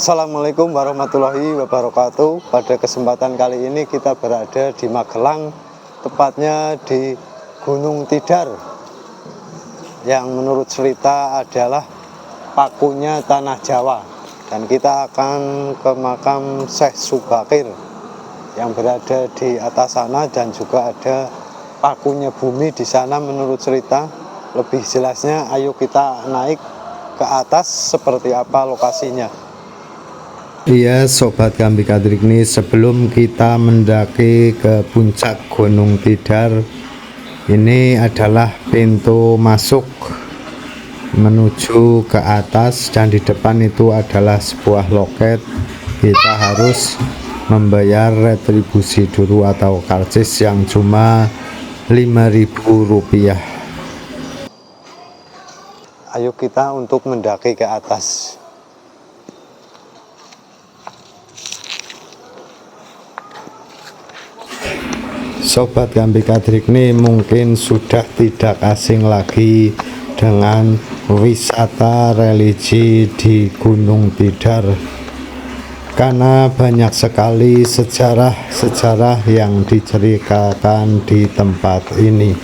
Assalamualaikum warahmatullahi wabarakatuh. Pada kesempatan kali ini kita berada di Magelang, tepatnya di Gunung Tidar, yang menurut cerita adalah pakunya tanah Jawa. Dan kita akan ke makam Syekh Subakir yang berada di atas sana, dan juga ada pakunya bumi di sana menurut cerita. Lebih jelasnya ayo kita naik ke atas seperti apa lokasinya. Iya Sobat Kambi Kadrik, nih sebelum kita mendaki ke puncak Gunung Tidar, ini adalah pintu masuk menuju ke atas, dan di depan itu adalah sebuah loket. Kita harus membayar retribusi dulu atau karcis yang cuma Rp5.000. Ayo kita untuk mendaki ke atas. Sobat Kambi Kadrik, nih mungkin sudah tidak asing lagi dengan wisata religi di Gunung Tidar, karena banyak sekali sejarah-sejarah yang diceritakan di tempat ini.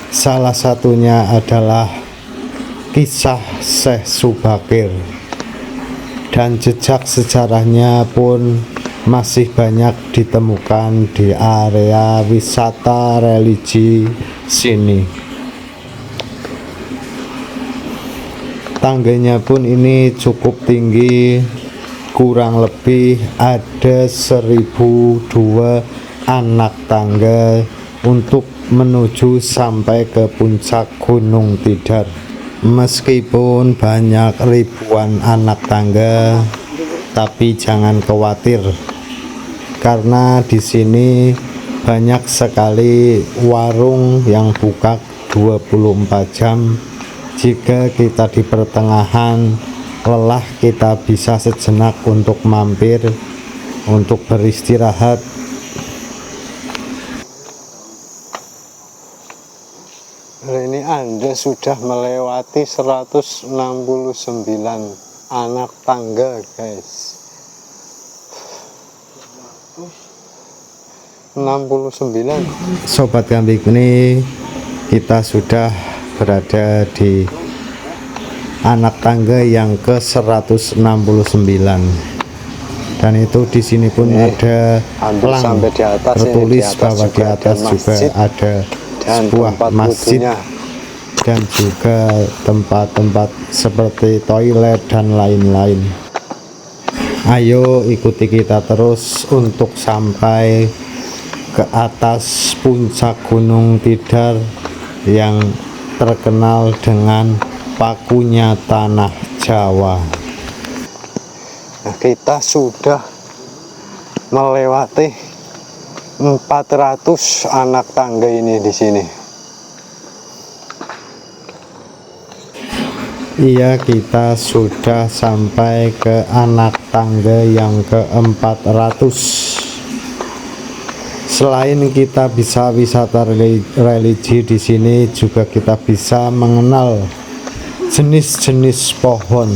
Salah satunya adalah kisah Syekh Subakir, dan jejak sejarahnya pun masih banyak ditemukan di area wisata religi sini. Tangganya pun ini cukup tinggi, kurang lebih ada 1002 anak tangga untuk menuju sampai ke puncak Gunung Tidar. Meskipun banyak ribuan anak tangga, tapi jangan khawatir, karena di sini banyak sekali warung yang buka 24 jam. Jika kita di pertengahan lelah, kita bisa sejenak untuk mampir untuk beristirahat. Ini Anda sudah melewati 169 anak tangga, guys. 69. Sobat Kambi, ini kita sudah berada di anak tangga yang ke 169, dan itu di sini pun ada pelang tertulis bahwa di atas juga ada sebuah masjid dan juga tempat-tempat seperti toilet dan lain-lain. Ayo ikuti kita terus untuk sampai ke atas puncak Gunung Tidar yang terkenal dengan pakunya tanah Jawa. Nah, kita sudah melewati 400 anak tangga ini di sini. Iya, kita sudah sampai ke anak tangga yang ke-400. Selain kita bisa wisata religi di sini, juga kita bisa mengenal jenis-jenis pohon,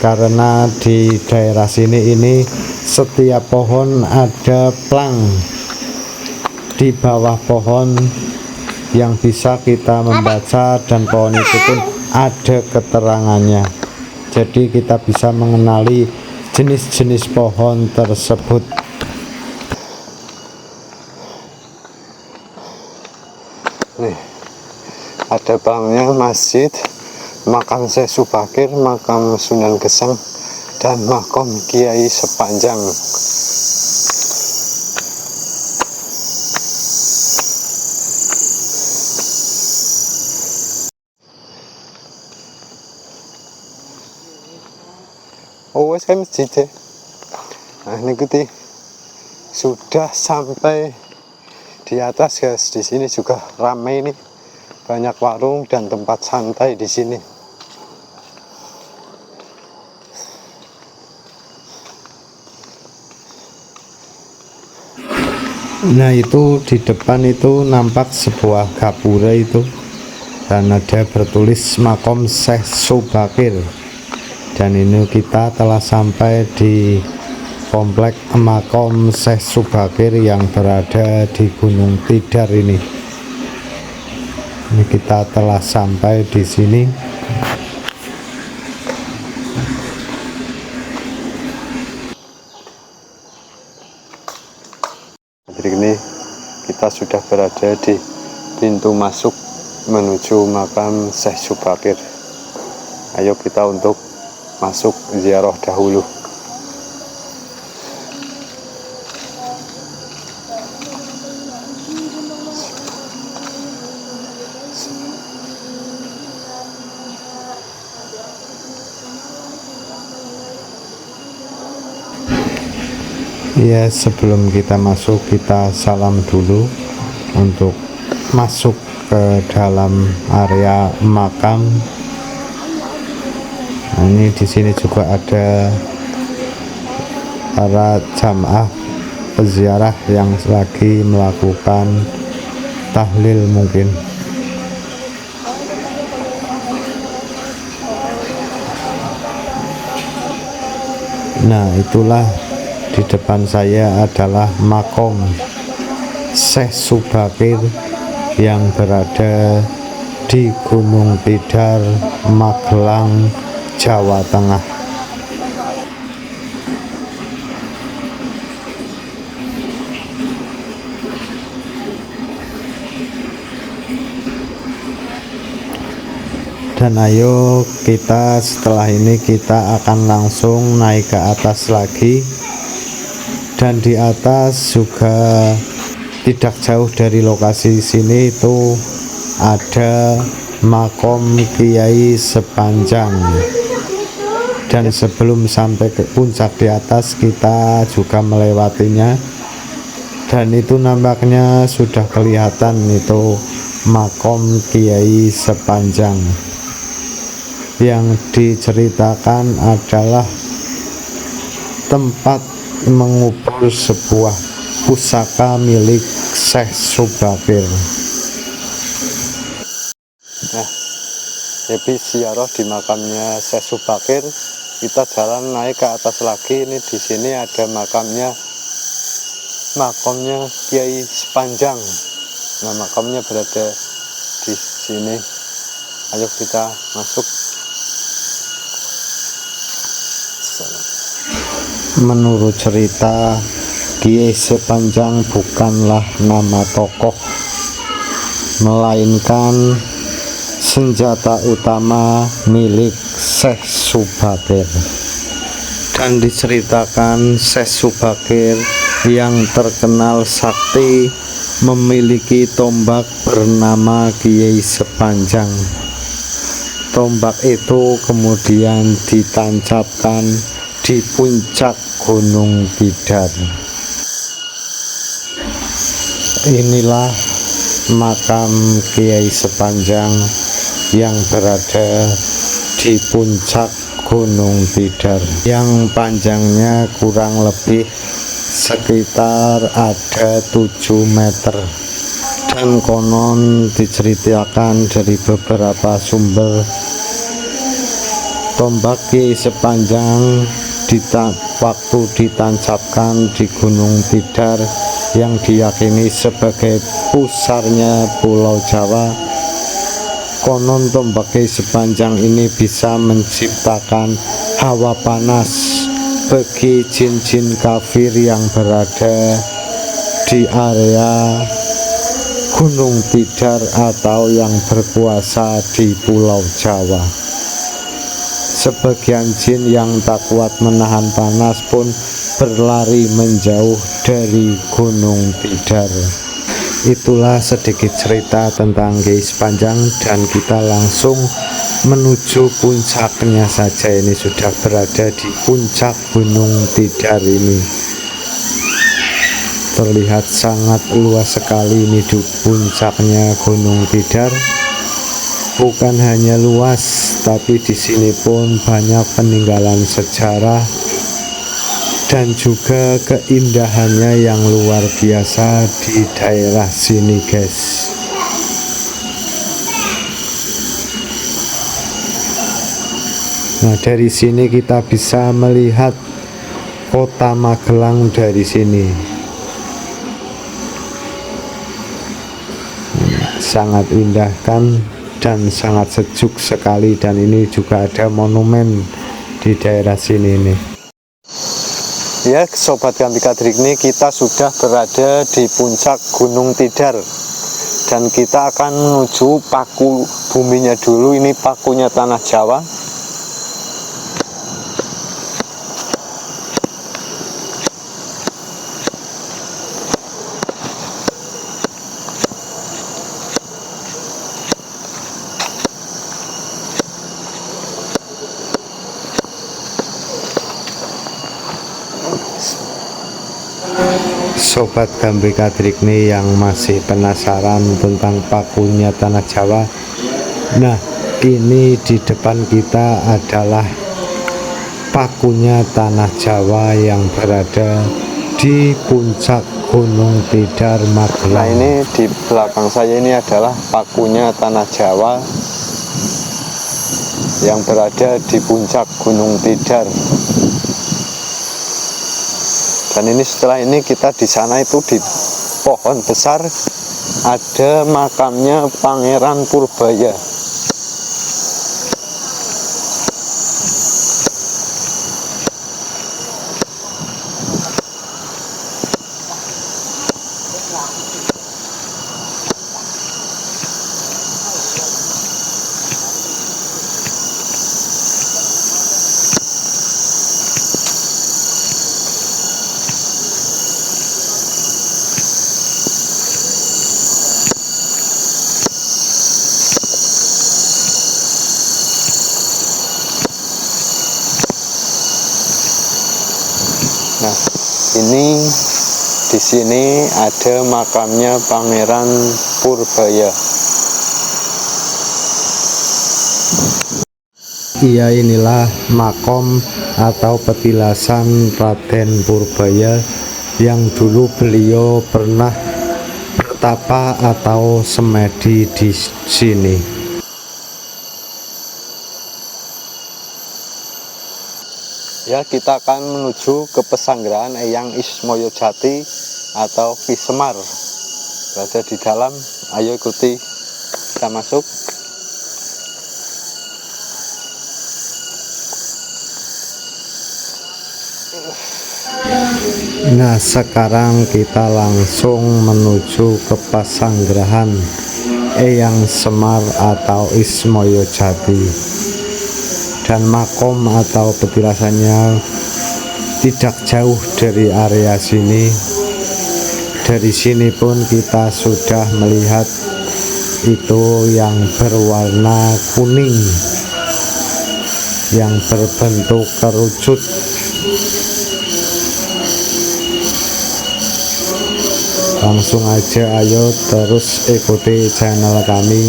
karena di daerah sini ini setiap pohon ada plang di bawah pohon yang bisa kita membaca, dan pohon itu pun ada keterangannya. Jadi kita bisa mengenali jenis-jenis pohon tersebut. Nih, ada pelangnya masjid, makam Syekh Subakir, makam Sunan Geseng, dan makam Kiai Sepanjang. Oh, saya masjid ya. Nah, ini kita sudah sampai di atas, guys. Di sini juga ramai nih, banyak warung dan tempat santai di sini. Nah, itu di depan itu nampak sebuah gapura itu, dan ada bertulis makom Syekh Subakir. Dan ini kita telah sampai di komplek makam Syekh Subakir yang berada di Gunung Tidar ini. Ini kita telah sampai di sini. Jadi ini kita sudah berada di pintu masuk menuju makam Syekh Subakir. Ayo kita untuk masuk ziarah dahulu. Ya, sebelum kita masuk kita salam dulu untuk masuk ke dalam area makam. Nah, ini di sini juga ada para jamaah peziarah yang lagi melakukan tahlil mungkin. Nah, itulah di depan saya adalah makom Syekh Subakir yang berada di Gunung Tidar, Magelang, Jawa Tengah. Dan ayo kita setelah ini kita akan langsung naik ke atas lagi. Dan di atas juga tidak jauh dari lokasi sini itu ada makom Kiai Sepanjang. Dan sebelum sampai ke puncak di atas kita juga melewatinya. Dan itu nampaknya sudah kelihatan itu makom Kiai Sepanjang. Yang diceritakan adalah tempat mengubur sebuah pusaka milik Syekh Subakir. Nah, habis ziarah di makamnya Syekh Subakir, kita jalan naik ke atas lagi. Ini di sini ada makamnya Kiai Sepanjang. Nah, makamnya berada di sini. Ayo kita masuk. Menurut cerita, Kiai Sepanjang bukanlah nama tokoh, melainkan senjata utama milik Syekh Subakir. Dan diceritakan Syekh Subakir yang terkenal sakti memiliki tombak bernama Kiai Sepanjang. Tombak itu kemudian ditancapkan di puncak Gunung Tidar. Inilah makam Kiai Sepanjang yang berada di puncak Gunung Tidar, yang panjangnya kurang lebih sekitar ada 7 meter. Dan konon diceritakan dari beberapa sumber, tombak Kiai Sepanjang waktu ditancapkan di Gunung Tidar yang diyakini sebagai pusarnya Pulau Jawa. Konon tombak Kiai Sepanjang ini bisa menciptakan hawa panas bagi jin-jin kafir yang berada di area Gunung Tidar atau yang berkuasa di Pulau Jawa. Sebagian jin yang tak kuat menahan panas pun berlari menjauh dari Gunung Tidar. Itulah sedikit cerita tentang Kiai Sepanjang, dan kita langsung menuju puncaknya saja. Ini sudah berada di puncak Gunung Tidar ini. Terlihat sangat luas sekali ini di puncaknya Gunung Tidar. Bukan hanya luas, tapi di sini pun banyak peninggalan sejarah dan juga keindahannya yang luar biasa di daerah sini, guys. Nah, dari sini kita bisa melihat kota Magelang dari sini. Sangat indah kan, dan sangat sejuk sekali, dan ini juga ada monumen di daerah sini nih. Ya, Sobat Gampi Kadrik, ini kita sudah berada di puncak Gunung Tidar dan kita akan menuju paku buminya dulu. Ini pakunya tanah Jawa. Sobat Gampi Kadrik nih yang masih penasaran tentang pakunya tanah Jawa. Nah, ini di depan kita adalah pakunya tanah Jawa yang berada di puncak Gunung Tidar Magelang. Nah, ini di belakang saya ini adalah pakunya tanah Jawa yang berada di puncak Gunung Tidar. Dan ini setelah ini kita di sana itu di pohon besar ada makamnya Pangeran Purbaya. Nah, ini di sini ada makamnya Pangeran Purbaya. Iya, inilah makom atau petilasan Raden Purbaya yang dulu beliau pernah bertapa atau semedi di sini. Ya, kita akan menuju ke pesanggrahan Eyang Ismoyo Jati atau Ki Semar. Berada di dalam, ayo ikuti kita masuk. Nah, sekarang kita langsung menuju ke pesanggrahan Eyang Semar atau Ismoyo Jati. Dan makom atau petilasannya tidak jauh dari area sini. Dari sini pun kita sudah melihat itu yang berwarna kuning yang berbentuk kerucut. Langsung aja, ayo terus ikuti channel kami.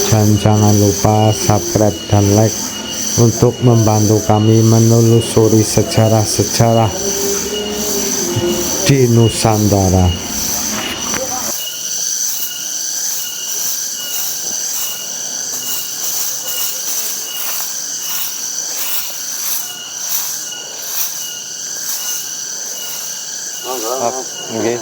Dan jangan lupa subscribe dan like untuk membantu kami menelusuri sejarah-sejarah di Nusantara. Nggih.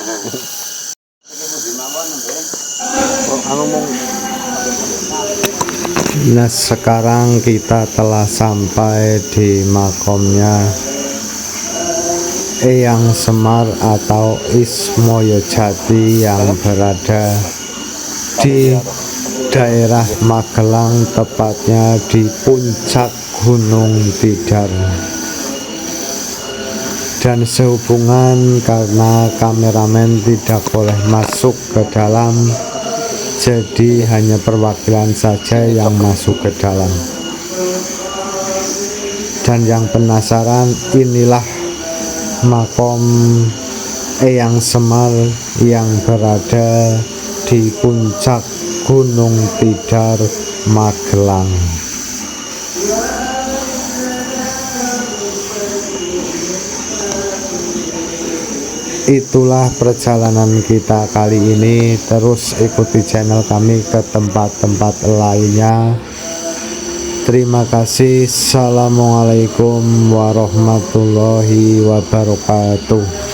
Nah, sekarang kita telah sampai di makomnya Eyang Semar atau Ismoyo Jati yang berada di daerah Magelang, tepatnya di puncak Gunung Tidar. Dan sehubungan karena kameramen tidak boleh masuk ke dalam, jadi hanya perwakilan saja yang masuk ke dalam. Dan yang penasaran, inilah makom Eyang Semar yang berada di puncak Gunung Tidar Magelang. Itulah perjalanan kita kali ini. Terus ikuti channel kami ke tempat-tempat lainnya Terima kasih. Assalamualaikum warahmatullahi wabarakatuh.